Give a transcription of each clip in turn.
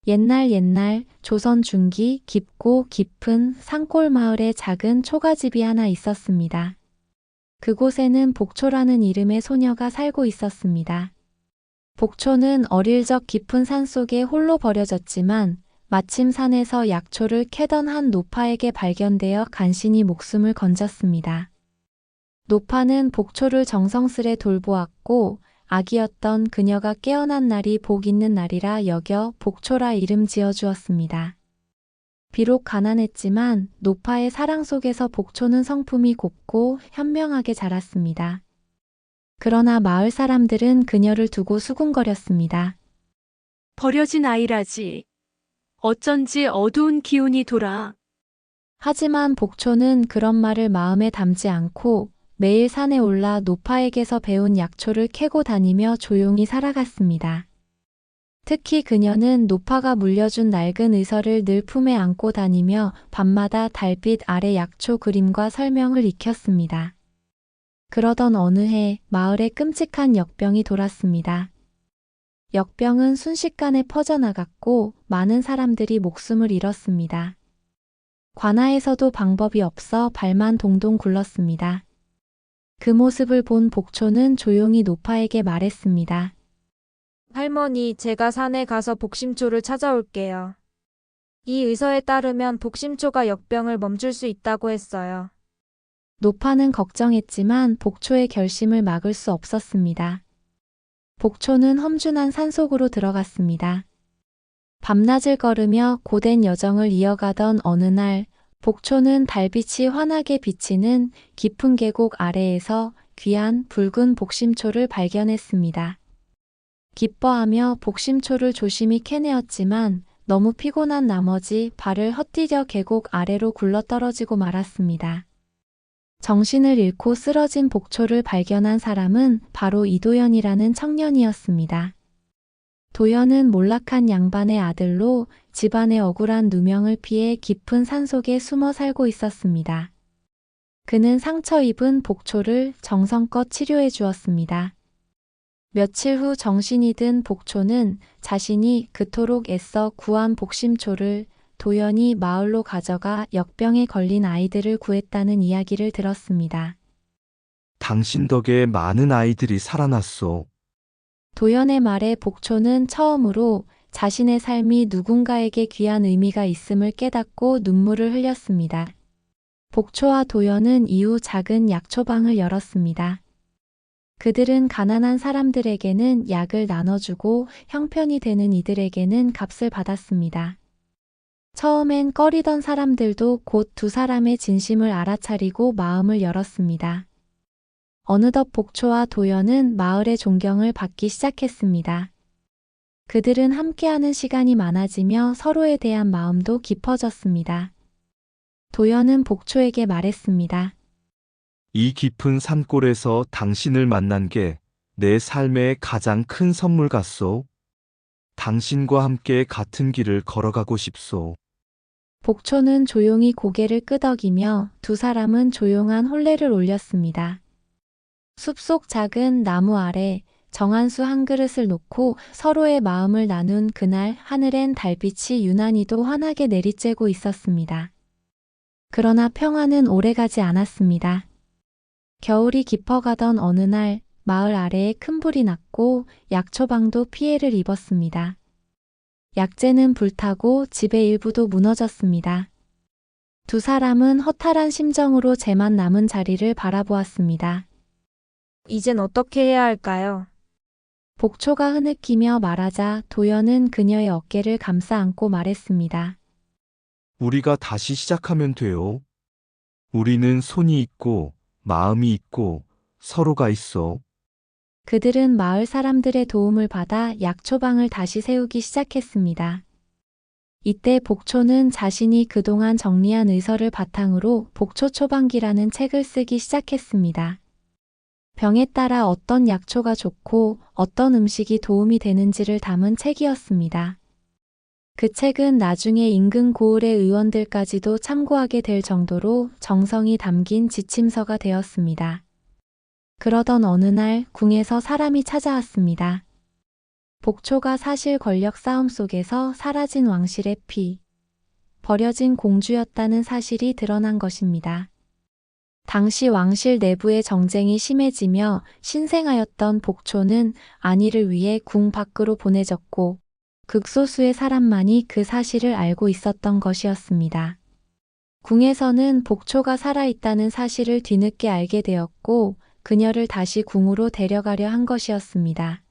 옛날 옛날 조선 중기 깊고 깊은 산골 마을에 작은 초가집이 하나 있었습니다. 그곳에는 복초라는 이름의 소녀가 살고 있었습니다. 복초는 어릴 적 깊은 산속에 홀로 버려졌지만 마침 산에서 약초를 캐던 한 노파에게 발견되어 간신히 목숨을 건졌습니다. 노파는 복초를 정성스레 돌보았고 아기였던 그녀가 깨어난 날이 복 있는 날이라 여겨 복초라 이름 지어주었습니다. 비록 가난했지만 노파의 사랑 속에서 복초는 성품이 곱고 현명하게 자랐습니다. 그러나 마을 사람들은 그녀를 두고 수군거렸습니다. 버려진 아이라지. 어쩐지 어두운 기운이 돌아. 하지만 복초는 그런 말을 마음에 담지 않고 매일 산에 올라 노파에게서 배운 약초를 캐고 다니며 조용히 살아갔습니다. 특히 그녀는 노파가 물려준 낡은 의서를 늘 품에 안고 다니며 밤마다 달빛 아래 약초 그림과 설명을 익혔습니다. 그러던 어느 해 마을에 끔찍한 역병이 돌았습니다. 역병은 순식간에 퍼져나갔고 많은 사람들이 목숨을 잃었습니다. 관아에서도 방법이 없어 발만 동동 굴렀습니다. 그 모습을 본 복초는 조용히 노파에게 말했습니다. 할머니, 제가 산에 가서 복심초를 찾아올게요. 이 의서에 따르면 복심초가 역병을 멈출 수 있다고 했어요. 노파는 걱정했지만 복초의 결심을 막을 수 없었습니다. 복초는 험준한 산속으로 들어갔습니다. 밤낮을 걸으며 고된 여정을 이어가던 어느 날 복초는 달빛이 환하게 비치는 깊은 계곡 아래에서 귀한 붉은 복심초를 발견했습니다. 기뻐하며 복심초를 조심히 캐내었지만 너무 피곤한 나머지 발을 헛디뎌 계곡 아래로 굴러떨어지고 말았습니다. 정신을 잃고 쓰러진 복초를 발견한 사람은 바로 이도연이라는 청년이었습니다. 도연은 몰락한 양반의 아들로 집안의 억울한 누명을 피해 깊은 산속에 숨어 살고 있었습니다. 그는 상처 입은 복초를 정성껏 치료해 주었습니다. 며칠 후 정신이 든 복초는 자신이 그토록 애써 구한 복심초를 도연이 마을로 가져가 역병에 걸린 아이들을 구했다는 이야기를 들었습니다. 당신 덕에 많은 아이들이 살아났소. 도연의 말에 복초는 처음으로 자신의 삶이 누군가에게 귀한 의미가 있음을 깨닫고 눈물을 흘렸습니다. 복초와 도연은 이후 작은 약초방을 열었습니다. 그들은 가난한 사람들에게는 약을 나눠주고 형편이 되는 이들에게는 값을 받았습니다. 처음엔 꺼리던 사람들도 곧 두 사람의 진심을 알아차리고 마음을 열었습니다. 어느덧 복초와 도연은 마을의 존경을 받기 시작했습니다. 그들은 함께하는 시간이 많아지며 서로에 대한 마음도 깊어졌습니다. 도연은 복초에게 말했습니다. 이 깊은 산골에서 당신을 만난 게 내 삶의 가장 큰 선물 같소. 당신과 함께 같은 길을 걸어가고 싶소. 복초는 조용히 고개를 끄덕이며 두 사람은 조용한 혼례를 올렸습니다. 숲속 작은 나무 아래 정한수 한 그릇을 놓고 서로의 마음을 나눈 그날 하늘엔 달빛이 유난히도 환하게 내리쬐고 있었습니다. 그러나 평화는 오래가지 않았습니다. 겨울이 깊어가던 어느 날 마을 아래에 큰 불이 났고 약초방도 피해를 입었습니다. 약재는 불타고 집의 일부도 무너졌습니다. 두 사람은 허탈한 심정으로 재만 남은 자리를 바라보았습니다. 이젠 어떻게 해야 할까요? 복초가 흐느끼며 말하자 도연은 그녀의 어깨를 감싸 안고 말했습니다. 우리가 다시 시작하면 돼요. 우리는 손이 있고 마음이 있고 서로가 있어. 그들은 마을 사람들의 도움을 받아 약초방을 다시 세우기 시작했습니다. 이때 복초는 자신이 그동안 정리한 의서를 바탕으로 복초초방기라는 책을 쓰기 시작했습니다. 병에 따라 어떤 약초가 좋고 어떤 음식이 도움이 되는지를 담은 책이었습니다. 그 책은 나중에 인근 고을의 의원들까지도 참고하게 될 정도로 정성이 담긴 지침서가 되었습니다. 그러던 어느 날 궁에서 사람이 찾아왔습니다. 복초가 사실 권력 싸움 속에서 사라진 왕실의 피, 버려진 공주였다는 사실이 드러난 것입니다. 당시 왕실 내부의 정쟁이 심해지며 신생아였던 복초는 안위를 위해 궁 밖으로 보내졌고 극소수의 사람만이 그 사실을 알고 있었던 것이었습니다. 궁에서는 복초가 살아있다는 사실을 뒤늦게 알게 되었고 그녀를 다시 궁으로 데려가려 한 것이었습니다.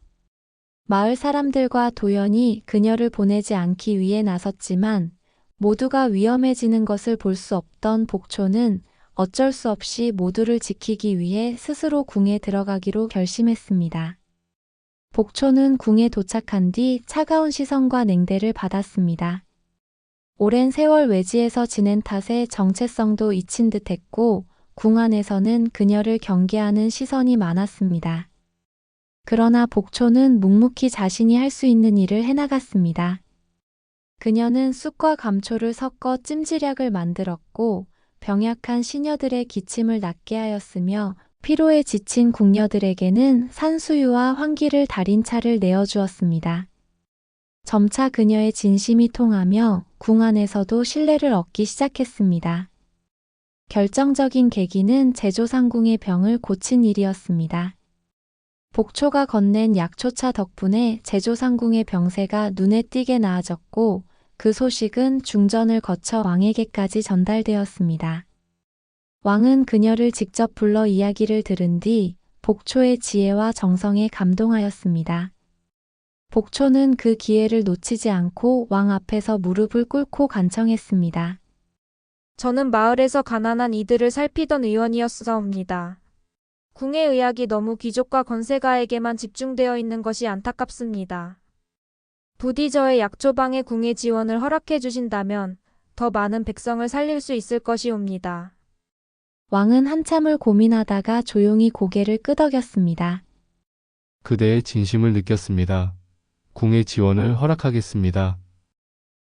마을 사람들과 도연이 그녀를 보내지 않기 위해 나섰지만 모두가 위험해지는 것을 볼 수 없던 복초는 어쩔 수 없이 모두를 지키기 위해 스스로 궁에 들어가기로 결심했습니다. 복초는 궁에 도착한 뒤 차가운 시선과 냉대를 받았습니다. 오랜 세월 외지에서 지낸 탓에 정체성도 잊힌 듯했고 궁 안에서는 그녀를 경계하는 시선이 많았습니다. 그러나 복초는 묵묵히 자신이 할 수 있는 일을 해나갔습니다. 그녀는 쑥과 감초를 섞어 찜질약을 만들었고 병약한 시녀들의 기침을 낫게 하였으며 피로에 지친 궁녀들에게는 산수유와 환기를 달인 차를 내어주었습니다. 점차 그녀의 진심이 통하며 궁 안에서도 신뢰를 얻기 시작했습니다. 결정적인 계기는 제조상궁의 병을 고친 일이었습니다. 복초가 건넨 약초차 덕분에 제조상궁의 병세가 눈에 띄게 나아졌고 그 소식은 중전을 거쳐 왕에게까지 전달되었습니다. 왕은 그녀를 직접 불러 이야기를 들은 뒤 복초의 지혜와 정성에 감동하였습니다. 복초는 그 기회를 놓치지 않고 왕 앞에서 무릎을 꿇고 간청했습니다. 저는 마을에서 가난한 이들을 살피던 의원이었사옵니다. 궁의 의학이 너무 귀족과 건세가에게만 집중되어 있는 것이 안타깝습니다. 부디 저의 약초방에 궁의 지원을 허락해 주신다면 더 많은 백성을 살릴 수 있을 것이옵니다. 왕은 한참을 고민하다가 조용히 고개를 끄덕였습니다. 그대의 진심을 느꼈습니다. 궁의 지원을 허락하겠습니다.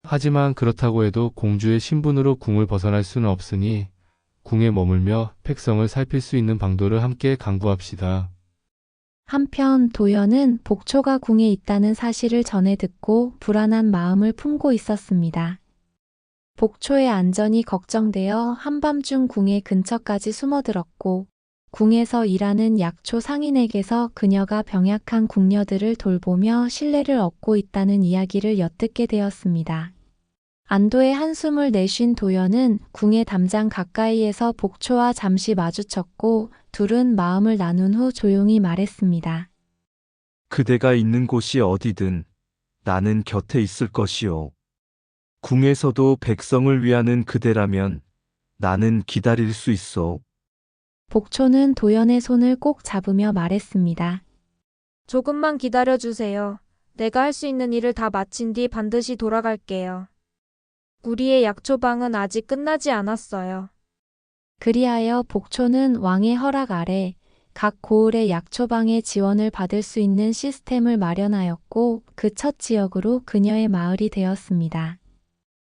하지만 그렇다고 해도 공주의 신분으로 궁을 벗어날 수는 없으니 궁에 머물며 백성을 살필 수 있는 방도를 함께 강구합시다. 한편 도연은 복초가 궁에 있다는 사실을 전해 듣고 불안한 마음을 품고 있었습니다. 복초의 안전이 걱정되어 한밤중 궁의 근처까지 숨어들었고 궁에서 일하는 약초 상인에게서 그녀가 병약한 궁녀들을 돌보며 신뢰를 얻고 있다는 이야기를 엿듣게 되었습니다. 안도의 한숨을 내쉰 도연은 궁의 담장 가까이에서 복초와 잠시 마주쳤고 둘은 마음을 나눈 후 조용히 말했습니다. 그대가 있는 곳이 어디든 나는 곁에 있을 것이오. 궁에서도 백성을 위하는 그대라면 나는 기다릴 수 있어. 복초는 도연의 손을 꼭 잡으며 말했습니다. 조금만 기다려주세요. 내가 할 수 있는 일을 다 마친 뒤 반드시 돌아갈게요. 우리의 약초방은 아직 끝나지 않았어요. 그리하여 복초는 왕의 허락 아래 각 고을의 약초방의 지원을 받을 수 있는 시스템을 마련하였고 그 첫 지역으로 그녀의 마을이 되었습니다.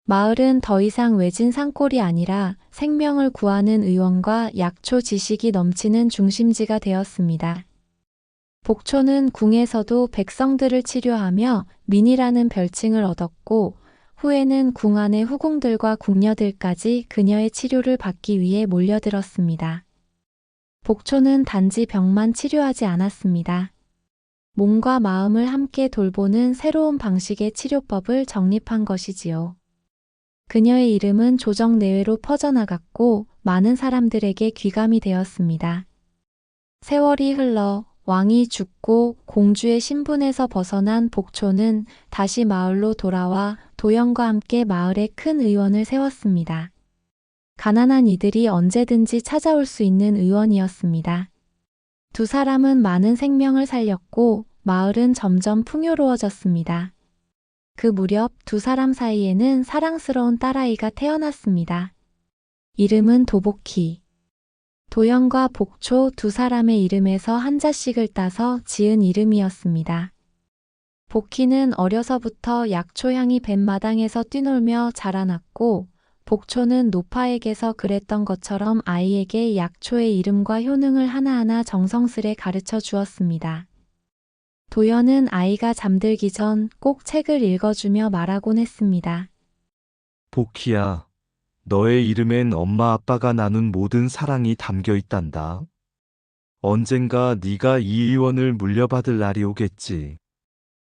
마을은 더 이상 외진 산골이 아니라 생명을 구하는 의원과 약초 지식이 넘치는 중심지가 되었습니다. 복초는 궁에서도 백성들을 치료하며 민이라는 별칭을 얻었고 후에는 궁 안의 후궁들과 궁녀들까지 그녀의 치료를 받기 위해 몰려들었습니다. 복초는 단지 병만 치료하지 않았습니다. 몸과 마음을 함께 돌보는 새로운 방식의 치료법을 정립한 것이지요. 그녀의 이름은 조정 내외로 퍼져나갔고 많은 사람들에게 귀감이 되었습니다. 세월이 흘러 왕이 죽고 공주의 신분에서 벗어난 복초는 다시 마을로 돌아와 도연과 함께 마을에 큰 의원을 세웠습니다. 가난한 이들이 언제든지 찾아올 수 있는 의원이었습니다. 두 사람은 많은 생명을 살렸고 마을은 점점 풍요로워졌습니다. 그 무렵 두 사람 사이에는 사랑스러운 딸아이가 태어났습니다. 이름은 도복희. 도연과 복초 두 사람의 이름에서 한자씩을 따서 지은 이름이었습니다. 복희는 어려서부터 약초향이 밴 마당에서 뛰놀며 자라났고 복초는 노파에게서 그랬던 것처럼 아이에게 약초의 이름과 효능을 하나하나 정성스레 가르쳐 주었습니다. 도연은 아이가 잠들기 전 꼭 책을 읽어주며 말하곤 했습니다. 복희야, 너의 이름엔 엄마 아빠가 나눈 모든 사랑이 담겨 있단다. 언젠가 네가 이 의원을 물려받을 날이 오겠지.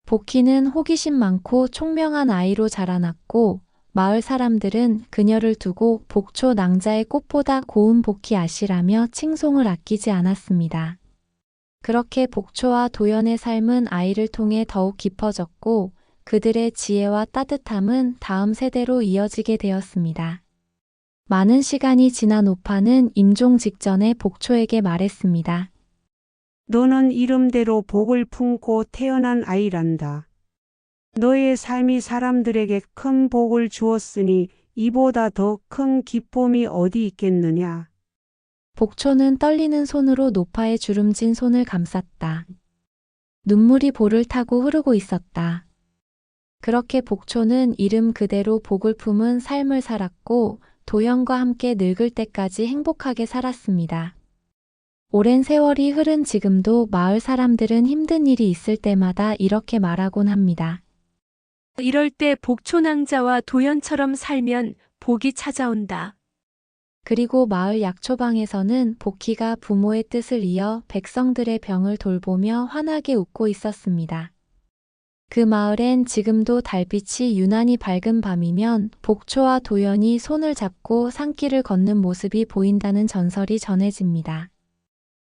복희는 호기심 많고 총명한 아이로 자라났고 마을 사람들은 그녀를 두고 복초 낭자의 꽃보다 고운 복희 아씨라며 칭송을 아끼지 않았습니다. 그렇게 복초와 도연의 삶은 아이를 통해 더욱 깊어졌고 그들의 지혜와 따뜻함은 다음 세대로 이어지게 되었습니다. 많은 시간이 지난 오파는 임종 직전에 복초에게 말했습니다. 너는 이름대로 복을 품고 태어난 아이란다. 너의 삶이 사람들에게 큰 복을 주었으니 이보다 더 큰 기쁨이 어디 있겠느냐. 복초는 떨리는 손으로 노파의 주름진 손을 감쌌다. 눈물이 볼을 타고 흐르고 있었다. 그렇게 복초는 이름 그대로 복을 품은 삶을 살았고 도연과 함께 늙을 때까지 행복하게 살았습니다. 오랜 세월이 흐른 지금도 마을 사람들은 힘든 일이 있을 때마다 이렇게 말하곤 합니다. 이럴 때 복초낭자와 도연처럼 살면 복이 찾아온다. 그리고 마을 약초방에서는 복희가 부모의 뜻을 이어 백성들의 병을 돌보며 환하게 웃고 있었습니다. 그 마을엔 지금도 달빛이 유난히 밝은 밤이면 복초와 도연이 손을 잡고 산길을 걷는 모습이 보인다는 전설이 전해집니다.